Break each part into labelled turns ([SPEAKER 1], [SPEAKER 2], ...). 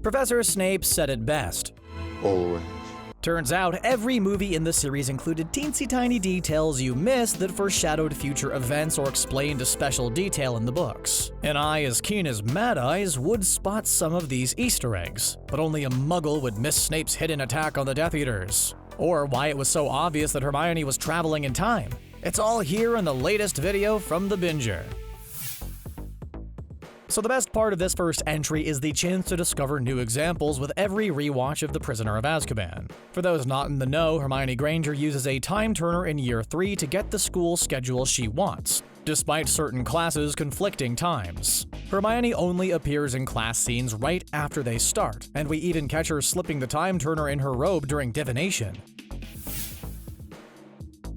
[SPEAKER 1] Professor Snape said it best.
[SPEAKER 2] Always.
[SPEAKER 1] Turns out every movie in the series included teensy-tiny details you missed that foreshadowed future events or explained a special detail in the books. An eye as keen as Mad Eye's would spot some of these Easter eggs, but only a muggle would miss Snape's hidden attack on the Death Eaters. Or why it was so obvious that Hermione was traveling in time. It's all here in the latest video from the Binger. So the best part of this first entry is the chance to discover new examples with every rewatch of The Prisoner of Azkaban. For those not in the know, Hermione Granger uses a time turner in year 3 to get the school schedule she wants, despite certain classes' conflicting times. Hermione only appears in class scenes right after they start, and we even catch her slipping the time turner in her robe during divination.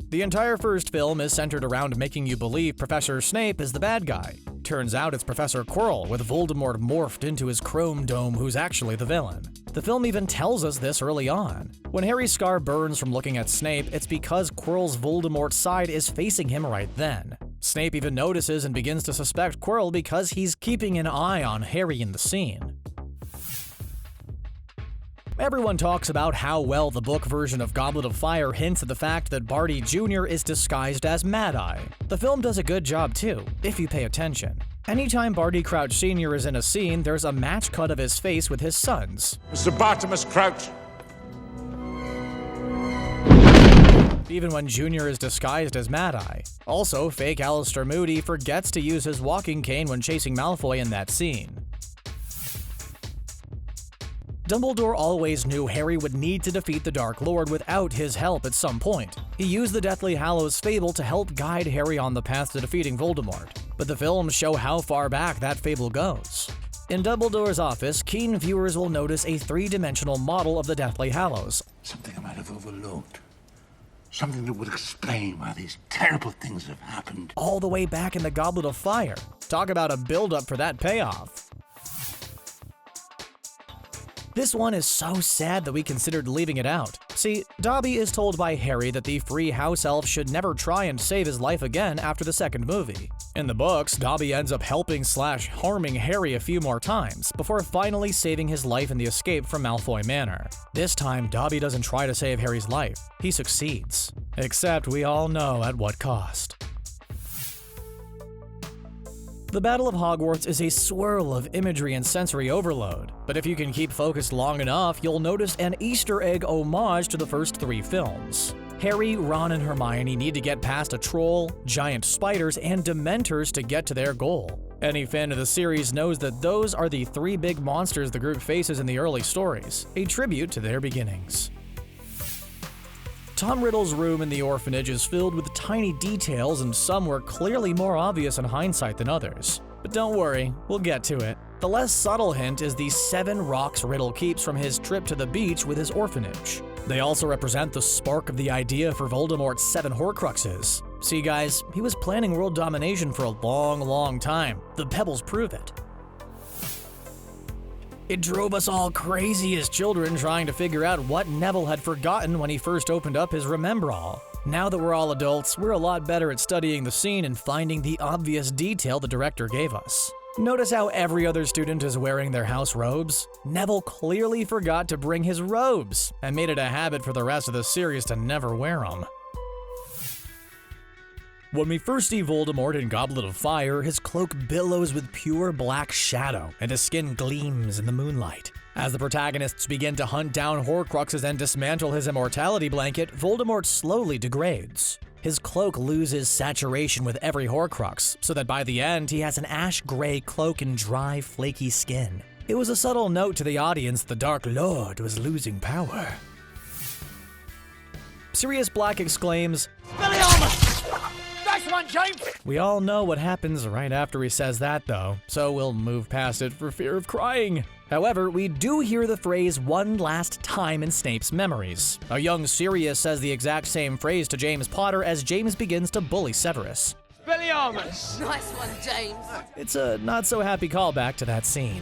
[SPEAKER 1] The entire first film is centered around making you believe Professor Snape is the bad guy. Turns out it's Professor Quirrell with Voldemort morphed into his chrome dome who's actually the villain. The film even tells us this early on. When Harry's scar burns from looking at Snape, it's because Quirrell's Voldemort side is facing him right then. Snape even notices and begins to suspect Quirrell because he's keeping an eye on Harry in the scene. Everyone talks about how well the book version of Goblet of Fire hints at the fact that Barty Jr. is disguised as Mad Eye. The film does a good job too, if you pay attention. Anytime Barty Crouch Sr. is in a scene, there's a match cut of his face with his sons.
[SPEAKER 3] Mr. Bartimus Crouch.
[SPEAKER 1] Even when Jr. is disguised as Mad Eye. Also, fake Alistair Moody forgets to use his walking cane when chasing Malfoy in that scene. Dumbledore always knew Harry would need to defeat the Dark Lord without his help at some point. He used the Deathly Hallows fable to help guide Harry on the path to defeating Voldemort, but the films show how far back that fable goes. In Dumbledore's office, keen viewers will notice a three-dimensional model of the Deathly Hallows.
[SPEAKER 4] Something I might have overlooked. Something that would explain why these terrible things have happened.
[SPEAKER 1] All the way back in the Goblet of Fire. Talk about a build-up for that payoff. This one is so sad that we considered leaving it out. See, Dobby is told by Harry that the free house elf should never try and save his life again after the second movie. In the books, Dobby ends up helping/harming Harry a few more times, before finally saving his life in the escape from Malfoy Manor. This time, Dobby doesn't try to save Harry's life. He succeeds. Except we all know at what cost. The Battle of Hogwarts is a swirl of imagery and sensory overload, but if you can keep focused long enough, you'll notice an Easter egg homage to the first 3 films. Harry, Ron, and Hermione need to get past a troll, giant spiders, and dementors to get to their goal. Any fan of the series knows that those are the 3 big monsters the group faces in the early stories, a tribute to their beginnings. Tom Riddle's room in the orphanage is filled with tiny details, and some were clearly more obvious in hindsight than others. But don't worry, we'll get to it. The less subtle hint is the 7 rocks Riddle keeps from his trip to the beach with his orphanage. They also represent the spark of the idea for Voldemort's 7 horcruxes. See guys, he was planning world domination for a long time. The pebbles prove it. It drove us all crazy as children trying to figure out what Neville had forgotten when he first opened up his Remembrall. Now that we're all adults, we're a lot better at studying the scene and finding the obvious detail the director gave us. Notice how every other student is wearing their house robes? Neville clearly forgot to bring his robes, and made it a habit for the rest of the series to never wear them. When we first see Voldemort in Goblet of Fire, his cloak billows with pure black shadow, and his skin gleams in the moonlight. As the protagonists begin to hunt down horcruxes and dismantle his immortality blanket, Voldemort slowly degrades. His cloak loses saturation with every horcrux, so that by the end he has an ash-gray cloak and dry, flaky skin. It was a subtle note to the audience the Dark Lord was losing power. Sirius Black exclaims,
[SPEAKER 5] "Expelliarmus! Nice one, James!"
[SPEAKER 1] We all know what happens right after he says that though, so we'll move past it for fear of crying. However, we do hear the phrase one last time in Snape's memories. A young Sirius says the exact same phrase to James Potter as James begins to bully Severus.
[SPEAKER 5] "Expelliarmus!"
[SPEAKER 6] Nice one, James.
[SPEAKER 1] It's a not-so-happy callback to that scene.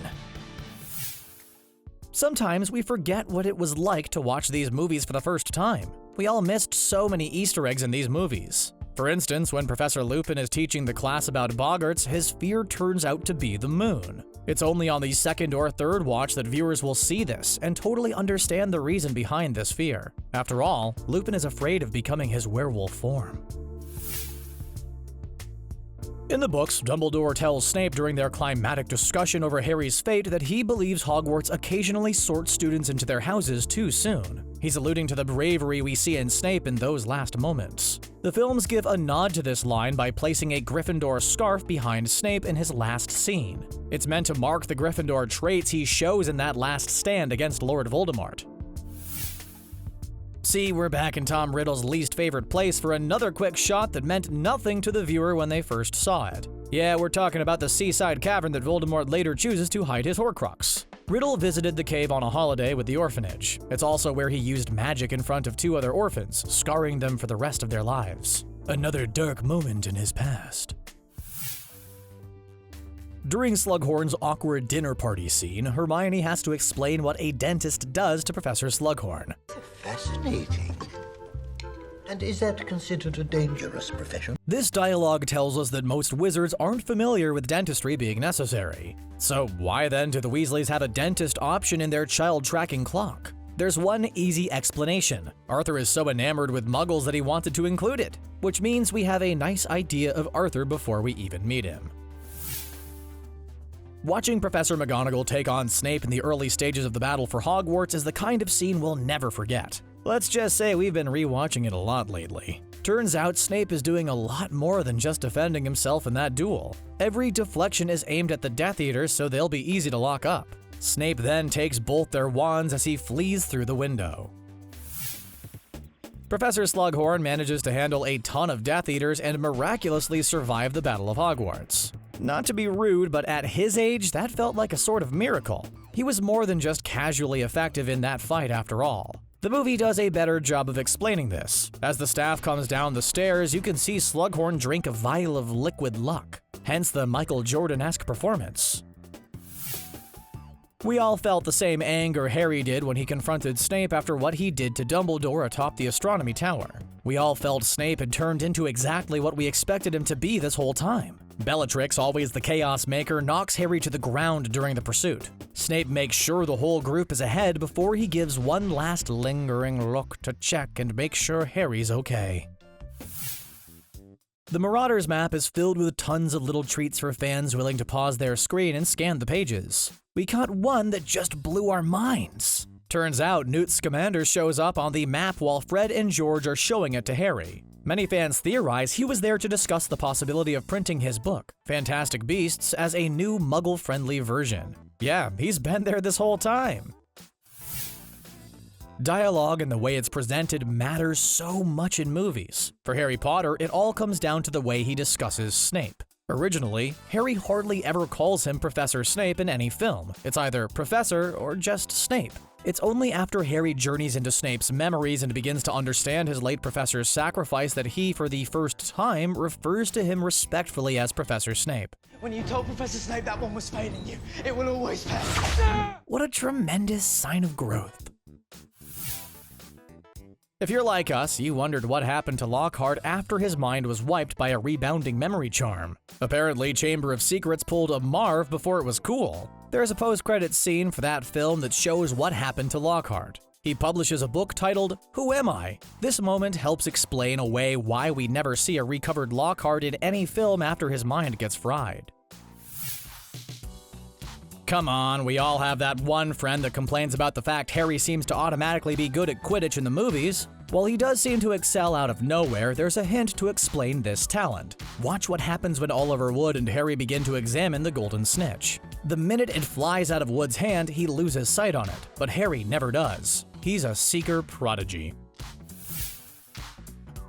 [SPEAKER 1] Sometimes we forget what it was like to watch these movies for the first time. We all missed so many Easter eggs in these movies. For instance, when Professor Lupin is teaching the class about boggarts, his fear turns out to be the moon. It's only on the second or third watch that viewers will see this and totally understand the reason behind this fear. After all, Lupin is afraid of becoming his werewolf form. In the books, Dumbledore tells Snape during their climatic discussion over Harry's fate that he believes Hogwarts occasionally sorts students into their houses too soon. He's alluding to the bravery we see in Snape in those last moments. The films give a nod to this line by placing a Gryffindor scarf behind Snape in his last scene. It's meant to mark the Gryffindor traits he shows in that last stand against Lord Voldemort. See, we're back in Tom Riddle's least favorite place for another quick shot that meant nothing to the viewer when they first saw it. Yeah, we're talking about the seaside cavern that Voldemort later chooses to hide his horcrux. Riddle visited the cave on a holiday with the orphanage. It's also where he used magic in front of two other orphans, scarring them for the rest of their lives. Another dark moment in his past. During Slughorn's awkward dinner party scene, Hermione has to explain what a dentist does to Professor Slughorn.
[SPEAKER 2] Fascinating. And is that considered a dangerous profession?
[SPEAKER 1] This dialogue tells us that most wizards aren't familiar with dentistry being necessary. So why then do the Weasleys have a dentist option in their child tracking clock? There's one easy explanation. Arthur is so enamored with muggles that he wanted to include it, which means we have a nice idea of Arthur before we even meet him. Watching Professor McGonagall take on Snape in the early stages of the battle for Hogwarts is the kind of scene we'll never forget. Let's just say we've been rewatching it a lot lately. Turns out Snape is doing a lot more than just defending himself in that duel. Every deflection is aimed at the Death Eaters, so they'll be easy to lock up. Snape then takes both their wands as he flees through the window. Professor Slughorn manages to handle a ton of Death Eaters and miraculously survive the Battle of Hogwarts. Not to be rude, but at his age, that felt like a sort of miracle. He was more than just casually effective in that fight after all. The movie does a better job of explaining this. As the staff comes down the stairs, you can see Slughorn drink a vial of liquid luck, hence the Michael Jordan-esque performance. We all felt the same anger Harry did when he confronted Snape after what he did to Dumbledore atop the astronomy tower. We all felt Snape had turned into exactly what we expected him to be this whole time. Bellatrix, always the chaos maker, knocks Harry to the ground during the pursuit. Snape makes sure the whole group is ahead before he gives one last lingering look to check and make sure Harry's okay. The Marauders map is filled with tons of little treats for fans willing to pause their screen and scan the pages. We caught one that just blew our minds. Turns out Newt Scamander shows up on the map while Fred and George are showing it to Harry. Many fans theorize he was there to discuss the possibility of printing his book, Fantastic Beasts, as a new Muggle-friendly version. Yeah, he's been there this whole time. Dialogue and the way it's presented matters so much in movies. For Harry Potter, it all comes down to the way he discusses Snape. Originally, Harry hardly ever calls him Professor Snape in any film. It's either Professor or just Snape. It's only after Harry journeys into Snape's memories and begins to understand his late professor's sacrifice that he, for the first time, refers to him respectfully as Professor Snape.
[SPEAKER 5] When you told Professor Snape that one was failing you, it will always fail.
[SPEAKER 1] What a tremendous sign of growth. If you're like us, you wondered what happened to Lockhart after his mind was wiped by a rebounding memory charm. Apparently, Chamber of Secrets pulled a Marv before it was cool. There's a post-credits scene for that film that shows what happened to Lockhart. He publishes a book titled, Who Am I? This moment helps explain away why we never see a recovered Lockhart in any film after his mind gets fried. Come on, we all have that one friend that complains about the fact Harry seems to automatically be good at Quidditch in the movies. While he does seem to excel out of nowhere, there's a hint to explain this talent. Watch what happens when Oliver Wood and Harry begin to examine the golden snitch. The minute it flies out of Wood's hand, he loses sight on it, but Harry never does. He's a seeker prodigy.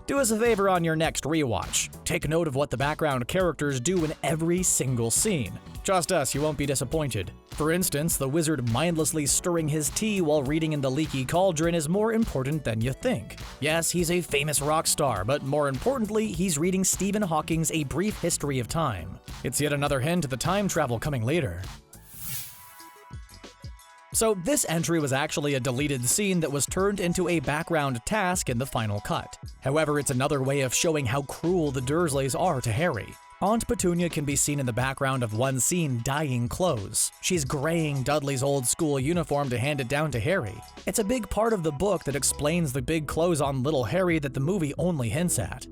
[SPEAKER 1] Do us a favor on your next rewatch. Take note of what the background characters do in every single scene. Trust us, you won't be disappointed. For instance, the wizard mindlessly stirring his tea while reading in the leaky cauldron is more important than you think. Yes, he's a famous rock star, but more importantly, he's reading Stephen Hawking's A Brief History of Time. It's yet another hint to the time travel coming later. So this entry was actually a deleted scene that was turned into a background task in the final cut. However, it's another way of showing how cruel the Dursleys are to Harry. Aunt Petunia can be seen in the background of one scene dyeing clothes. She's graying Dudley's old school uniform to hand it down to Harry. It's a big part of the book that explains the big clothes on little Harry that the movie only hints at.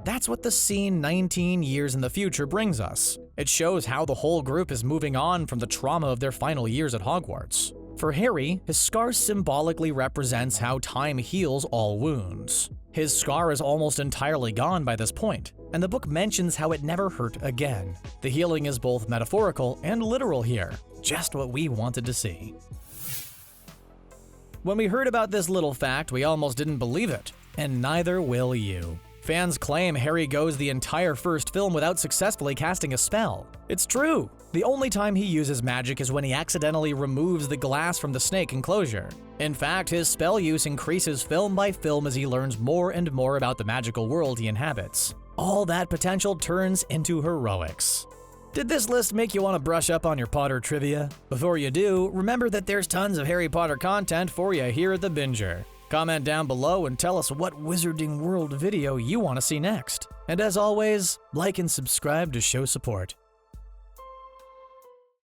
[SPEAKER 1] That's what the scene 19 years in the future brings us. It shows how the whole group is moving on from the trauma of their final years at Hogwarts. For Harry, his scar symbolically represents how time heals all wounds. His scar is almost entirely gone by this point, and the book mentions how it never hurt again. The healing is both metaphorical and literal here, just what we wanted to see. When we heard about this little fact, we almost didn't believe it, and neither will you. Fans claim Harry goes the entire first film without successfully casting a spell. It's true. The only time he uses magic is when he accidentally removes the glass from the snake enclosure. In fact, his spell use increases film by film as he learns more and more about the magical world he inhabits. All that potential turns into heroics. Did this list make you want to brush up on your Potter trivia? Before you do, remember that there's tons of Harry Potter content for you here at The Binger. Comment down below and tell us what Wizarding World video you want to see next. And as always, like and subscribe to show support.